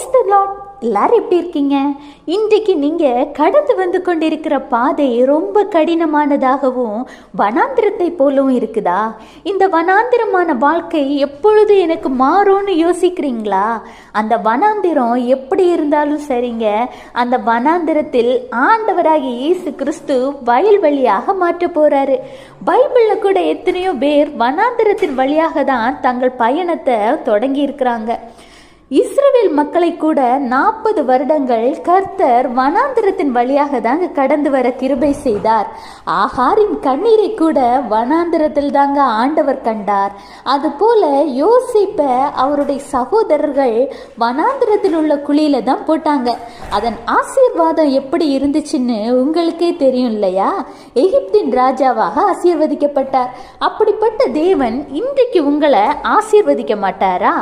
Praise the Lord. எல்லாரும் எப்படி இருக்கீங்க? இன்றைக்கு நீங்கள் கடந்து வந்து கொண்டிருக்கிற பாதை ரொம்ப கடினமானதாகவும் வனாந்திரத்தை போலவும் இருக்குதா? இந்த வனாந்திரமான வாழ்க்கை எப்பொழுது எனக்கு மாறும்னு யோசிக்கிறீங்களா? அந்த வனாந்திரம் எப்படி இருந்தாலும் சரிங்க, அந்த வனாந்திரத்தில் ஆண்டவராகிய இயேசு கிறிஸ்து வயல்வெளியாக மாற்ற போறாரு. பைபிளில் கூட எத்தனையோ பேர் வனாந்திரத்தின் வழியாக தான் தங்கள் பயணத்தை தொடங்கி இருக்கிறாங்க. இஸ்ரவேல் மக்களை கூட 40 வருடங்கள் கர்த்தர் வனாந்திரத்தின் வழியாக தாங்க கடந்து வர கிருபை செய்தார். ஆகாரின் கண்ணீரை கூட வனாந்திரத்தில் தாங்க ஆண்டவர் கண்டார். அதுபோல யோசிப்ப அவருடைய சகோதரர்கள் வனாந்திரத்தில் உள்ள குழியில தான் போட்டாங்க. அதன் ஆசீர்வாதம் எப்படி இருந்துச்சுன்னு உங்களுக்கே தெரியும் இல்லையா? எகிப்தின் ராஜாவாக ஆசீர்வதிக்கப்பட்டார். அப்படிப்பட்ட தேவன் இன்றைக்கு உங்களை ஆசீர்வதிக்க மாட்டாரா?